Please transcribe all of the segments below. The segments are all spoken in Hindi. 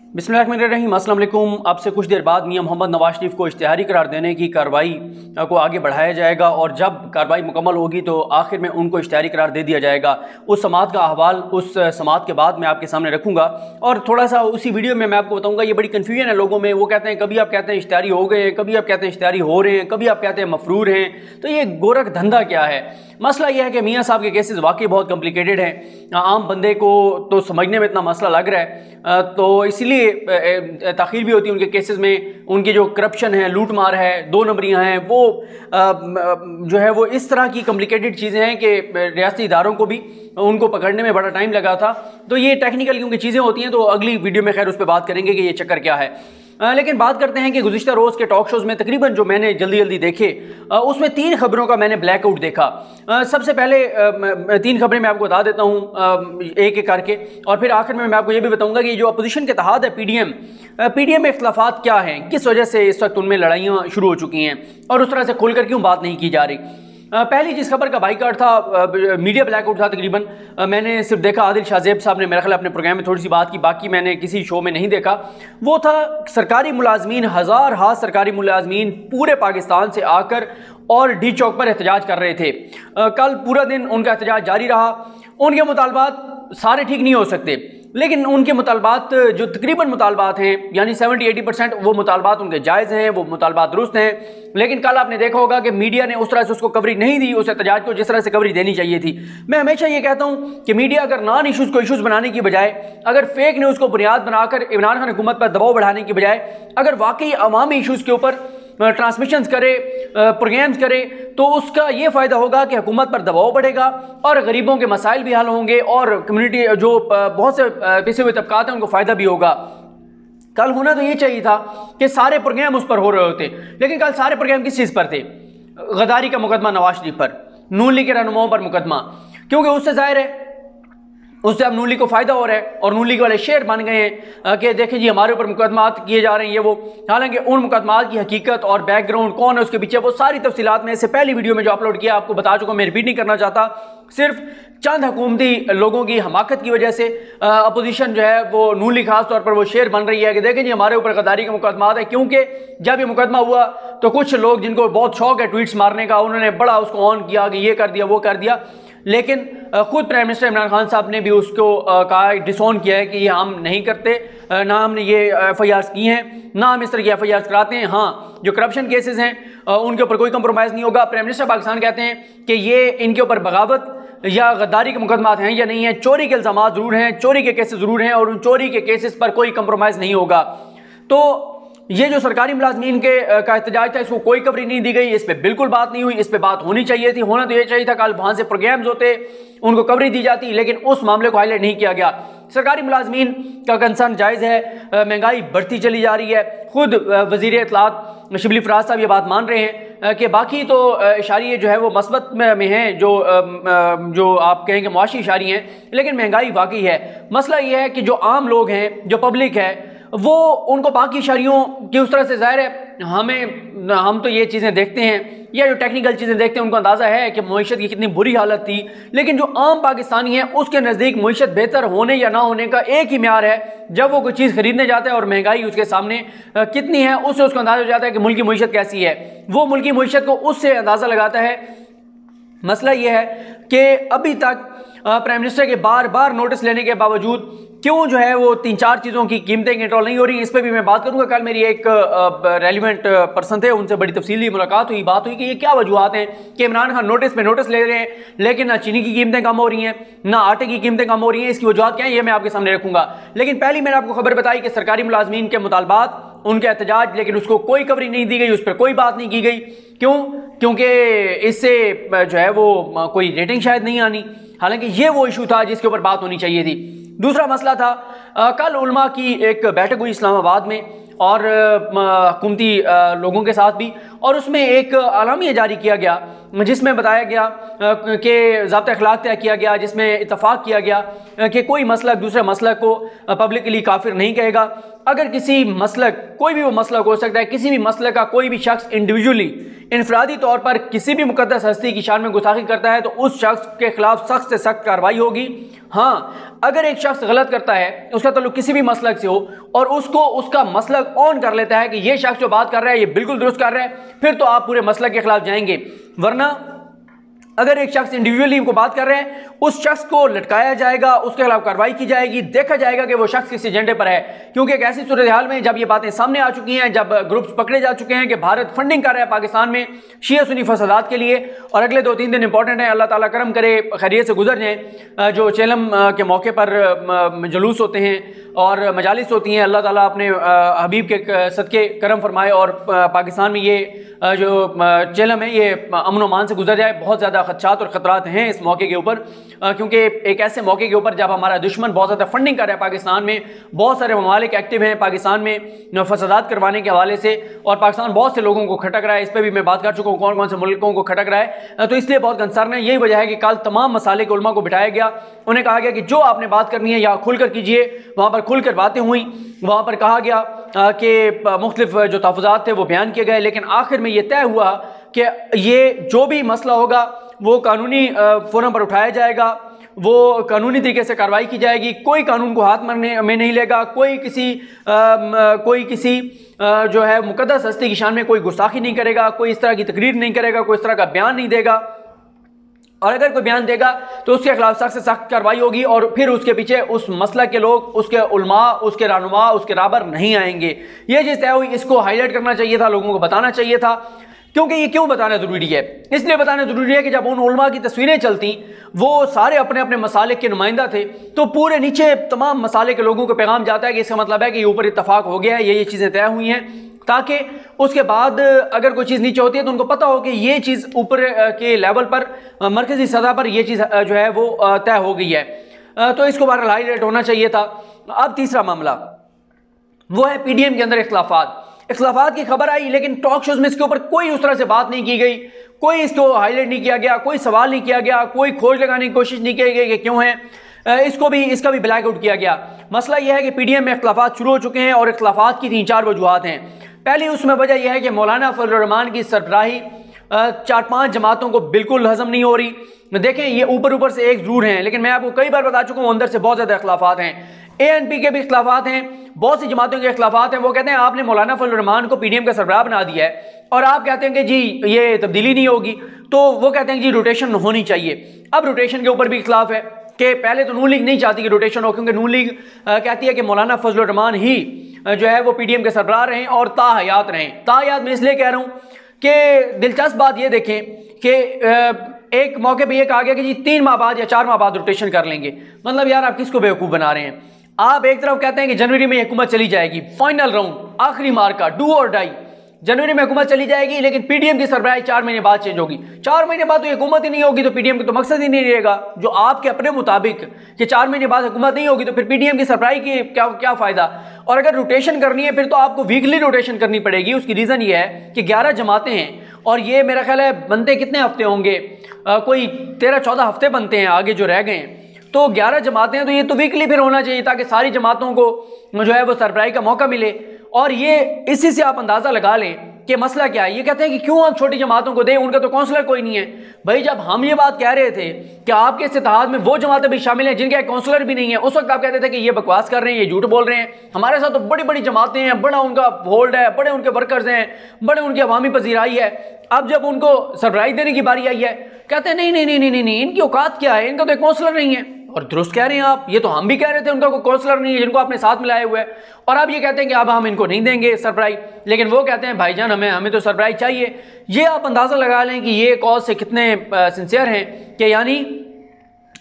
बिस्मिल्लाहिर्रहमानिर्रहीम। अस्सलाम वालेकुम। अब से कुछ देर बाद मियां मोहम्मद नवाज शरीफ को इश्तिहारी करार देने की कार्रवाई को आगे बढ़ाया जाएगा और जब कार्रवाई मुकम्मल होगी तो आखिर में उनको इश्तिहारी करार दे दिया जाएगा। उस समात का अहवाल उस समात के बाद मैं आपके सामने रखूँगा और थोड़ा सा उसी वीडियो में मैं आपको बताऊँगा। ये बड़ी कन्फ्यूजन है लोगों में। वो कहते हैं, कभी आप कहते हैं इश्तिहारी हो गए हैं, कभी आप कहते हैं इश्तिहारी हो रहे हैं, कभी आप कहते हैं मफरूर हैं। तो ये गोरख धंधा क्या है? मसला यह है कि मियाँ साहब के केसेस वाकई बहुत कॉम्प्लिकेटेड हैं। आम बंदे को तो समझने में इतना मसला लग रहा है, तो इसलिए ताख़ीर भी होती है उनके केसेस में। उनकी जो करप्शन है, लूट मार है, दो नंबरियाँ हैं, वो जो है वो इस तरह की कॉम्प्लिकेटेड चीज़ें हैं कि रियासती इदारों को भी उनको पकड़ने में बड़ा टाइम लगा था। तो ये टेक्निकल क्योंकि चीज़ें होती हैं, तो अगली वीडियो में खैर उस पर बात करेंगे कि ये चक्कर क्या है। लेकिन बात करते हैं कि गुज़िश्ता रोज़ के टॉक शोज़ में तकरीबन जो मैंने जल्दी देखे उसमें 3 खबरों का मैंने ब्लैकआउट देखा। सबसे पहले 3 खबरें मैं आपको बता देता हूँ एक एक करके, और फिर आखिर में मैं आपको ये भी बताऊँगा कि जो अपोजिशन के इत्तेहाद है पीडीएम में इख्तिलाफात क्या हैं, किस वजह से इस वक्त उनमें लड़ाइयाँ शुरू हो चुकी हैं और उस तरह से खुलकर क्यों बात नहीं की जा रही। पहली जिस खबर का बाइकाट था, मीडिया ब्लैकआउट था तकरीबन, मैंने सिर्फ देखा आदिल शाहजेब साहब ने मेरे ख्याल अपने प्रोग्राम में थोड़ी सी बात की, बाकी मैंने किसी शो में नहीं देखा। वो था सरकारी मुलाजमीन, हज़ार सरकारी मुलाजमीन पूरे पाकिस्तान से आकर और डी चौक पर एहतजाज कर रहे थे। कल पूरा दिन उनका एहतजाज जारी रहा। उनके मुतालबात सारे ठीक नहीं हो सकते, लेकिन उनके मुतालबात जो तकरीबन मुतालबात हैं यानी 70-80% वो मुतालबात उनके जायज़ हैं, वो मुतालबात दुरुस्त हैं। लेकिन कल आपने देखा होगा कि मीडिया ने उस तरह से उसको कवरेज नहीं दी, उस एहतजाज को जिस तरह से कवरेज देनी चाहिए थी। मैं हमेशा ये कहता हूँ कि मीडिया अगर नॉन इशूज़ को इशूज़ बनाने की बजाय, अगर फेक न्यूज़ को बुनियाद बनाकर इमरान खान हुकूमत पर दबाव बढ़ाने की बजाय अगर वाकई अवामी इशूज़ के ऊपर ट्रांसमिशंस करे, प्रोग्राम्स करे, तो उसका ये फ़ायदा होगा कि हुकूमत पर दबाव बढ़ेगा और गरीबों के मसाइल भी हल होंगे और कम्युनिटी जो बहुत से पिछड़े हुए तबकात हैं उनको फ़ायदा भी होगा। कल होना तो ये चाहिए था कि सारे प्रोग्राम उस पर हो रहे होते, लेकिन कल सारे प्रोग्राम किस चीज़ पर थे? गद्दारी का मुकदमा नवाज शरीफ पर, नून लीग के रहनुमाओं पर मुकदमा, क्योंकि उससे ज़ाहिर है उससे अब नून लीग को फ़ायदा हो रहा है और नून लीग वाले शेर बन गए हैं कि देखें जी हमारे ऊपर मुकदमात किए जा रहे हैं ये वो। हालांकि उन मुकदमात की हकीकत और बैकग्राउंड कौन है उसके पीछे, वो सारी तफसीलात में इससे पहली वीडियो में जो अपलोड किया आपको बता चुका, मैं रिपीट नहीं करना चाहता। सिर्फ चंद हुकूमती लोगों की हमाकत की वजह से अपोजिशन जो है वो नून लीग खास तौर पर वो शेर बन रही है कि देखें जी हमारे ऊपर गद्दारी का मुकदमा है। क्योंकि जब ये मुकदमा हुआ तो कुछ लोग जिनको बहुत शौक है ट्वीट्स मारने का, उन्होंने बड़ा उसको ऑन किया कि ये कर दिया वो कर दिया, लेकिन खुद प्राइम मिनिस्टर इमरान खान साहब ने भी उसको कहा, डिसऑन किया है कि ये हम नहीं करते, ना हमने ये एफआईआर्स की हैं, ना हम इस तरह की एफआईआर्स कराते हैं। हाँ, जो करप्शन केसेस हैं उनके ऊपर कोई कंप्रोमाइज़ नहीं होगा। प्राइम मिनिस्टर पाकिस्तान कहते हैं कि ये इनके ऊपर बगावत या गद्दारी के मुकदमात हैं या नहीं है, चोरी के इल्ज़ामात ज़रूर हैं, चोरी के केसेस ज़रूर हैं और उन चोरी के केसेस पर कोई कंप्रोमाइज़ नहीं होगा। तो ये जो सरकारी मुलाजमीन के का एहतजाज था इसको कोई कवरेज नहीं दी गई, इस पर बिल्कुल बात नहीं हुई। इस पर बात होनी चाहिए थी, होना तो ये चाहिए था, कल वहाँ से प्रोग्राम्स होते उनको कवरेज दी जाती, लेकिन उस मामले को हाईलाइट नहीं किया गया। सरकारी मुलाजमीन का कंसर्न जायज़ है, महंगाई बढ़ती चली जा रही है। खुद वज़ीर इत्तलात शिबली फराज साहब ये बात मान रहे हैं कि बाकी तो इशारे जो है वो मस्बत में हैं, जो आप कहें कि मुआशी इशारे हैं, लेकिन महंगाई वाकई है। मसला ये है कि जो आम लोग हैं, जो पब्लिक है, वो उनको बाकी इशारियों की उस तरह से ज़ाहिर है हम तो ये चीज़ें देखते हैं या जो टेक्निकल चीज़ें देखते हैं उनको अंदाज़ा है कि मईशत की कितनी बुरी हालत थी, लेकिन जो आम पाकिस्तानी है उसके नज़दीक मईशत बेहतर होने या ना होने का एक ही म्यार है, जब वो कोई चीज़ खरीदने जाता है और महंगाई उसके सामने कितनी है उससे उसको अंदाज़ा हो जाता है कि मुल्क की मईशत कैसी है। वो मुल्क की मईशत को उससे अंदाज़ा लगाता है। मसला ये है कि अभी तक प्राइम मिनिस्टर के बार नोटिस लेने के बावजूद क्यों जो है वो 3-4 चीज़ों की कीमतें कंट्रोल नहीं हो रही, इस पर भी मैं बात करूंगा। कल मेरी एक रेलिवेंट पर्सन थे, उनसे बड़ी तफसीली मुलाकात हुई, बात हुई कि ये क्या वजूहत हैं कि इमरान खान नोटिस पे नोटिस ले रहे हैं लेकिन ना चीनी की कीमतें कम हो रही हैं, ना आटे की कीमतें कम हो रही हैं। इसकी वजूहत क्या है ये मैं आपके सामने रखूंगा। लेकिन पहले मैंने आपको खबर बताई कि सरकारी मुलाजमीन के मुतालबात, उनके एहतजाज, लेकिन उसको कोई कवरेज नहीं दी गई, उस पर कोई बात नहीं की गई। क्यों? क्योंकि इससे जो है वो कोई रेटिंग शायद नहीं आनी। हालांकि ये वो इशू था जिसके ऊपर बात होनी चाहिए थी। दूसरा मसला था कल उलमा की एक बैठक हुई इस्लामाबाद में और हुकूमती लोगों के साथ भी, और उसमें एक आलामिया जारी किया गया जिसमें बताया गया कि ज़ाब्ता अखलाक तय किया गया, जिसमें इत्तफाक किया गया कि कोई मसलक दूसरे मसलक को पब्लिकली काफिर नहीं कहेगा। अगर किसी मसलक, कोई भी वो मसलक हो सकता है, किसी भी मसलक का कोई भी शख्स इंडिविजुअली इनफरादी तौर पर किसी भी मुकद्दस हस्ती की शान में गुस्ताखी करता है तो उस शख्स के खिलाफ सख्त से सख्त कार्रवाई होगी। हाँ, अगर एक शख्स गलत करता है, उसका उसका ताल्लुक किसी भी मसलक से हो और उसको उसका मसलक ऑन कर लेता है कि ये शख्स जो बात कर रहा है ये बिल्कुल दुरुस्त कर रहा है, फिर तो आप पूरे मसलक के खिलाफ जाएंगे। वरना अगर एक शख्स इंडिविजुअली को बात कर रहे हैं, उस शख्स को लटकाया जाएगा, उसके खिलाफ कार्रवाई की जाएगी, देखा जाएगा कि वो शख्स किस एजेंडे पर है। क्योंकि एक ऐसी सूरत हाल में जब ये बातें सामने आ चुकी हैं, जब ग्रुप्स पकड़े जा चुके हैं कि भारत फंडिंग कर रहा है पाकिस्तान में शिया सुन्नी फसादात के लिए, और अगले 2-3 दिन इंपॉर्टेंट है, अल्लाह ताला करम करे खैरियत से गुजर जाएं। जो चेलम के मौके पर जुलूस होते हैं और मजालिस होती हैं, अल्लाह ताला अपने हबीब के सदके करम फरमाए और पाकिस्तान में ये जो चेलम है ये अमन अमान से गुजर जाए। बहुत ज़्यादा खदशात और ख़तरात हैं इस मौके के ऊपर, क्योंकि एक ऐसे मौके के ऊपर जब हमारा दुश्मन बहुत ज़्यादा फंडिंग कर रहा है पाकिस्तान में, बहुत सारे ममालिक एक्टिव हैं पाकिस्तान में फसादात करवाने के हवाले से, और पाकिस्तान बहुत से लोगों को खटक रहा है। इस पर भी मैं बात कर चुका हूँ कौन कौन से मुल्कों को खटक रहा है। तो इसलिए बहुत कंसर्न है। यही वजह है कि कल तमाम मसाले के उलमा को बिठाया गया, उन्हें कहा गया कि जो आपने बात करनी है या खुलकर कीजिए। वहाँ पर खुलकर बातें हुई, वहाँ पर कहा गया कि मुख्तलिफ जो तहफ़्फ़ुज़ात थे वो बयान किए गए, लेकिन आखिर में ये तय हुआ कि ये जो भी मसला होगा वो कानूनी फोरम पर उठाया जाएगा, वो कानूनी तरीके से कार्रवाई की जाएगी। कोई कानून को हाथ में नहीं लेगा, कोई किसी जो है मुकद्दस हस्ती की शान में कोई गुस्ताखी नहीं करेगा, कोई इस तरह की तकरीर नहीं करेगा, कोई इस तरह का बयान नहीं देगा, और अगर कोई बयान देगा तो उसके खिलाफ सख्त से सख्त कार्रवाई होगी। और फिर उसके पीछे उस मसला के लोग, उसके उलमा, उसके रहनुमा, उसके राबर नहीं आएंगे। ये चीज़ तय हुई। इसको हाईलाइट करना चाहिए था, लोगों को बताना चाहिए था। क्योंकि ये क्यों बताना ज़रूरी है? इसलिए बताना ज़रूरी है कि जब उन उलमा की तस्वीरें चलती, वो सारे अपने अपने मसालिक के नुमाइंदा थे, तो पूरे नीचे तमाम मसाले के लोगों को पैगाम जाता है कि इसका मतलब है कि ये ऊपर इत्तफाक हो गया है, ये चीज़ें तय हुई हैं, ताकि उसके बाद अगर कोई चीज़ नीचे होती है तो उनको पता हो कि ये चीज़ ऊपर के लेवल पर, मरकज़ी सतह पर ये चीज़ जो है वो तय हो गई है। तो इसको बहरहाल हाईलाइट होना चाहिए था। अब तीसरा मामला वो है PDM के अंदर इख्तलाफात की खबर आई, लेकिन टॉक शोज में इसके ऊपर कोई उस तरह से बात नहीं की गई, कोई इसको हाईलाइट नहीं किया गया, कोई सवाल नहीं किया गया, कोई खोज लगाने की कोशिश नहीं की गई कि क्यों है। इसका भी ब्लैक आउट किया गया। मसला यह है कि PDM में इख्तलाफात शुरू हो चुके हैं और इख्तलाफात की 3-4 वजूहात हैं। पहली उसमें वजह यह है कि मौलाना फजलुर रहमान की सरबराही 4-5 जमातों को बिल्कुल हजम नहीं हो रही। देखें, ये ऊपर से एक जरूर हैं, लेकिन मैं आपको कई बार बता चुका हूँ अंदर से बहुत ज़्यादा इख्तलाफात हैं। ANP के भी इख्तलाफात हैं, बहुत सी जमातों के इख्तलाफात हैं। वो कहते हैं आपने मौलाना फजलुर रहमान को PDM का सरबराह बना दिया है और आप कहते हैं कि जी ये तब्दीली नहीं होगी, तो वो कहते हैं जी रोटेशन होनी चाहिए। अब रोटेशन के ऊपर भी इख्तलाफ है कि पहले तो नून लीग नहीं चाहती कि रोटेशन हो, क्योंकि नून लीग कहती है कि मौलाना फजलुर रहमान ही जो है वो PDM के सरबराह रहें और ताहयात रहें। ताहयात मैं इसलिए कह रहा हूँ कि दिलचस्प बात ये देखें कि एक मौके पे ये कहा गया कि जी 3 माह बाद या 4 माह बाद रोटेशन कर लेंगे। मतलब यार आप किसको बेवकूफ़ बना रहे हैं? आप एक तरफ कहते हैं कि जनवरी में हुकूमत चली जाएगी, फाइनल राउंड, आखिरी मार्का, डू और डाई, जनवरी में हुकूमत चली जाएगी, लेकिन PDM की सरबराही 4 महीने बाद चेंज होगी। 4 महीने बाद तो हुकूमत ही नहीं होगी, तो PDM का तो मकसद ही नहीं रहेगा। जो आपके अपने मुताबिक कि 4 महीने बाद हुकूमत नहीं होगी, तो फिर PDM की सरबराही की क्या फ़ायदा? और अगर रोटेशन करनी है फिर तो आपको वीकली रोटेशन करनी पड़ेगी। उसकी रीज़न ये है कि 11 जमातें हैं और ये मेरा ख्याल है बनते कितने हफ्ते होंगे, कोई 13-14 हफ्ते बनते हैं आगे जो रह गए हैं, तो 11 जमातें हैं, तो ये तो वीकली फिर होना चाहिए ताकि सारी जमातों को जो है वो सरबराही का मौका मिले। और ये इसी से आप अंदाज़ा लगा लें कि मसला क्या है। ये कहते हैं कि क्यों आप छोटी जमातों को दें, उनका तो काउंसलर कोई नहीं है। भाई जब हम ये बात कह रहे थे कि आपके इस इत्तेहाद में वो जमातें भी शामिल हैं जिनके काउंसलर भी नहीं है, उस वक्त आप कहते थे कि ये बकवास कर रहे हैं, ये झूठ बोल रहे हैं, हमारे साथ तो बड़ी बड़ी जमातें हैं, बड़ा उनका होल्ड है, बड़े उनके वर्कर्स हैं, बड़े उनकी अवामी पजीराई है। अब जब उनको सरबराही देने की बारी आई है, कहते हैं नहीं, इनकी औकात क्या है, इनका तो एक काउंसलर नहीं है। और दुरुस्त कह रहे हैं आप, ये तो हम भी कह रहे थे उनका कोई काउंसलर नहीं है जिनको आपने साथ मिलाए हुए है, और आप ये कहते हैं कि अब हम इनको नहीं देंगे सरबराही, लेकिन वो कहते हैं भाईजान हमें तो सरबराही चाहिए। ये आप अंदाज़ा लगा लें कि ये कॉज से कितने सिंसियर हैं कि यानी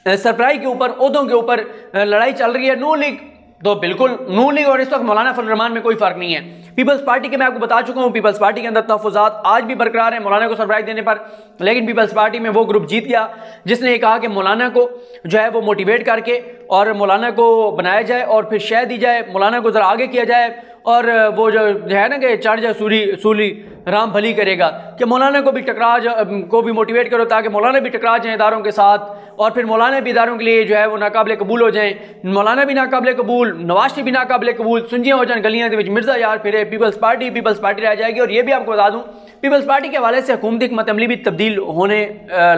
सरबराही के ऊपर, ओहदों के ऊपर लड़ाई चल रही है। नून लीग तो बिल्कुल, नून लीग और इस वक्त मौलाना फजलुर रहमान में कोई फ़र्क नहीं है। पीपल्स पार्टी के मैं आपको बता चुका हूँ, पीपल्स पार्टी के अंदर तहफ़्फ़ुज़ात आज भी बरकरार हैं मौलाना को सरबराही देने पर, लेकिन पीपल्स पार्टी में वो ग्रुप जीत गया जिसने ये कहा कि मौलाना को जो है वो मोटिवेट करके और मौलाना को बनाया जाए और फिर शय दी जाए, मौलाना को ज़रा आगे किया जाए, और वो जो है ना कि चढ़ जा सूली राम भली करेगा, कि मौलाना को भी को भी मोटिवेट करो ताकि मौलाना भी टकरा जाएँ इदारों के साथ, और फिर मौलाना भी इदारों के लिए जो है वो नाकाबिले कबूल हो जाएँ। मौलाना भी नाकाबिले कबूल, नवाज शरीफ भी नाकाबिले कबूल, सुंजियाँ हो जाए गलियाँ के मिर्जा यार फिर पीपल्स पार्टी रह जाएगी। और ये भी आपको बता दूँ, पीपल्स पार्टी के हवाले से हुकूमती हिकमत अमली भी तब्दील होने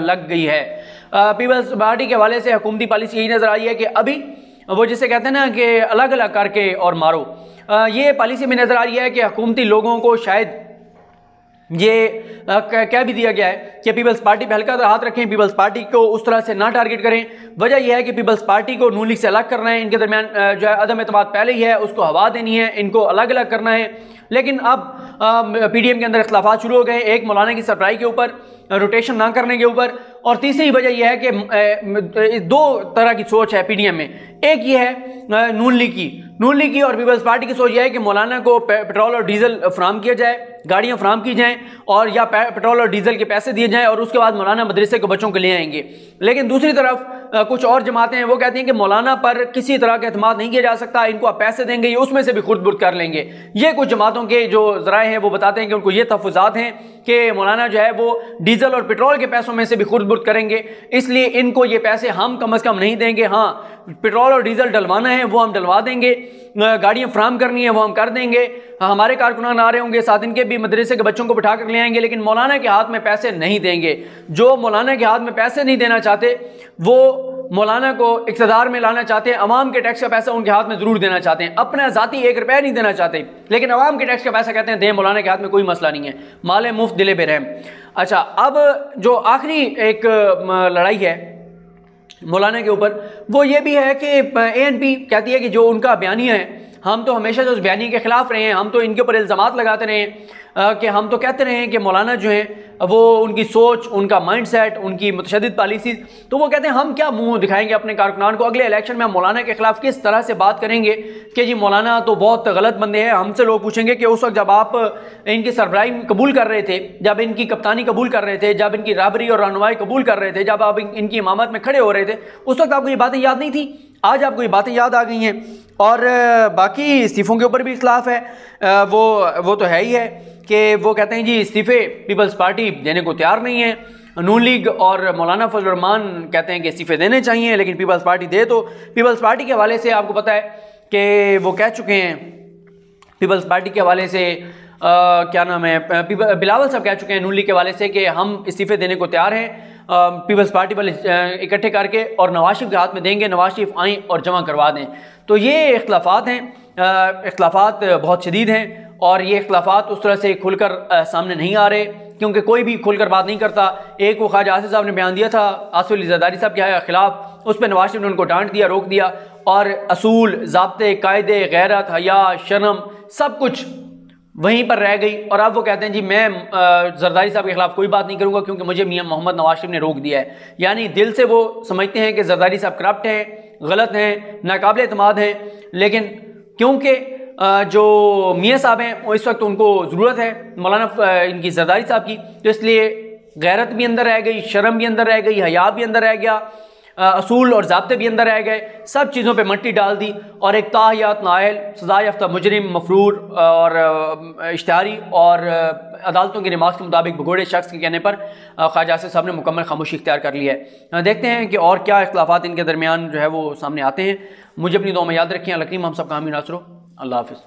लग गई है। पीपल्स पार्टी के हवाले से हुकूमती पॉलिसी यही नज़र आई है कि अभी वो जिसे कहते हैं ना कि अलग अलग करके और मारो, ये पॉलिसी में नज़र आ रही है कि हुकूमती लोगों को शायद ये कह भी दिया गया है कि पीपल्स पार्टी पे हल्का हाथ रखें, पीपल्स पार्टी को उस तरह से ना टारगेट करें। वजह यह है कि पीपल्स पार्टी को नून लीग से अलग करना है, इनके दरमियान जो है अदम एतमाद पहले ही है, उसको हवा देनी है, इनको अलग अलग करना है। लेकिन अब PDM के अंदर इख्तलाफात शुरू हो गए, एक मौलाना की सरबराही के ऊपर, रोटेशन ना करने के ऊपर, और तीसरी वजह यह है कि दो तरह की सोच है PDM में। एक ये है नून लीग की और पीपल्स पार्टी की सोच यह है कि मौलाना को पेट्रोल और डीजल फराम किया जाए, गाड़ियां फराम की जाएं और या पेट्रोल और डीजल के पैसे दिए जाएं और उसके बाद मौलाना मदरसे को बच्चों को ले आएंगे। लेकिन दूसरी तरफ कुछ और जमातें हैं, वो कहती हैं कि मौलाना पर किसी तरह का एतमाद नहीं किया जा सकता, इनको आप पैसे देंगे ये उसमें से भी खुद बुर्द कर लेंगे। ये कुछ जमातों के जो ज़राए हैं वो बताते हैं कि उनको ये तहफ़्फ़ुज़ात हैं कि मौलाना जो है वो डीजल और पेट्रोल के पैसों में से भी खुद बुर्द करेंगे, इसलिए इनको ये पैसे हम कम अज़ कम नहीं देंगे। हाँ, पेट्रोल और डीजल डलवाना है वो हम डलवा देंगे, गाड़ियाँ फ्राहम करनी है वो हम कर देंगे, हमारे कारकुनान आ रहे होंगे साथ इनके भी मदरसे के बच्चों को बिठा कर ले आएंगे, लेकिन मौलाना के हाथ में पैसे नहीं देंगे। जो मौलाना के हाथ में पैसे नहीं देना चाहते वो मौलाना को इक़्तिदार में लाना चाहते हैं, अवाम के टैक्स का पैसा उनके हाथ में ज़रूर देना चाहते हैं, अपना ज़ाती 1 रुपया नहीं देना चाहते, लेकिन अवाम के टैक्स का पैसा कहते हैं दे, मौलाना के हाथ में कोई मसला नहीं है, माले मुफ्त दिले बेरहम। अच्छा, अब जो आखिरी एक लड़ाई है मौलाना के ऊपर वो ये भी है कि ANP कहती है कि जो उनका बयानिया है, हम तो हमेशा जो उस बयानी के खिलाफ रहे हैं, हम तो इनके ऊपर इल्ज़ामात लगाते रहे हैं कि हम तो कहते रहे हैं कि मौलाना जो है वो उनकी सोच, उनका माइंडसेट, उनकी मुतशद्दिद पॉलिसीज़, तो वो कहते हैं हम क्या मुंह दिखाएंगे अपने कारकुनान को, अगले इलेक्शन में हम मौलाना के खिलाफ किस तरह से बात करेंगे कि जी मौलाना तो बहुत गलत बंदे हैं। हमसे लोग पूछेंगे कि उस वक्त जब आप इनकी सरबराही कबूल कर रहे थे, जब इनकी कप्तानी कबूल कर रहे थे, जब इनकी राबरी और रहनुमाई कबूल कर रहे थे, जब आप इनकी इमामत में खड़े हो रहे थे, उस वक्त आपको ये बातें याद नहीं थी, आज आपको ये बातें याद आ गई हैं। और बाकी इस्तीफ़ों के ऊपर भी इख्तिलाफ है, वो तो है ही है कि वो कहते हैं जी इस्तीफ़े पीपल्स पार्टी देने को तैयार नहीं है, नून लीग और मौलाना फजल रहमान कहते हैं कि इस्तीफ़े देने चाहिए, लेकिन पीपल्स पार्टी दे। तो पीपल्स पार्टी के हवाले से आपको पता है कि वो कह चुके हैं, पीपल्स पार्टी के हवाले से क्या नाम है, बिलावल साहब कह चुके हैं नून लीग के हवाले से कि हम इस्तीफ़े देने को तैयार हैं, पीपल्स पार्टी वाले इकट्ठे करके और नवाज शरीफ के हाथ में देंगे, नवाज शरीफ आएँ और जमा करवा दें। तो ये इख्तलाफात हैं, इख्तलाफात बहुत शदीद हैं और ये इख्तलाफात उस तरह से खुलकर सामने नहीं आ रहे, क्योंकि कोई भी खुलकर बात नहीं करता। एक वो ख्वाजा आसिफ साहब ने बयान दिया था आसिफ अली ज़रदारी साहब के खिलाफ, उस पर नवाज शरीफ ने उनको डांट दिया, रोक दिया, और असूल, ज़ाब्ते, कायदे, गैरत, हया, शर्म सब कुछ वहीं पर रह गई। और अब वो कहते हैं जी मैं ज़रदारी साहब के खिलाफ कोई बात नहीं करूँगा क्योंकि मुझे मियां मोहम्मद नवाज शरीफ ने रोक दिया है। यानी दिल से वो समझते हैं कि ज़रदारी साहब करप्ट हैं, गलत हैं, नाकाबिल एतमाद हैं, लेकिन क्योंकि जो मियाँ साहब हैं इस वक्त उनको ज़रूरत है मौलाना इनकी ज़रदारी साहब की, तो इसलिए गैरत भी अंदर रह गई, शर्म भी अंदर रह गई, हया भी अंदर रह गया, असूल और ज़ाब्ते भी अंदर रह गए, सब चीज़ों पे मट्टी डाल दी और एक ताहियात नायल, सज़ा याफ्ता मुजरिम, मफरूर और इश्तिहारी और अदालतों की रिमार्क्स के मुताबिक भगोड़े शख्स के कहने पर ख्वाजा आसिफ साहब ने मुकम्मल खामोशी इख्तियार कर लिया है। देखते हैं कि और क्या इख्तिलाफात इनके दरमियान जो है वो सामने आते हैं। मुझे अपनी दुआ में याद रखें। अल्लाह करीम हम सब का हामी नासरो। अल्लाह हाफ़िज़।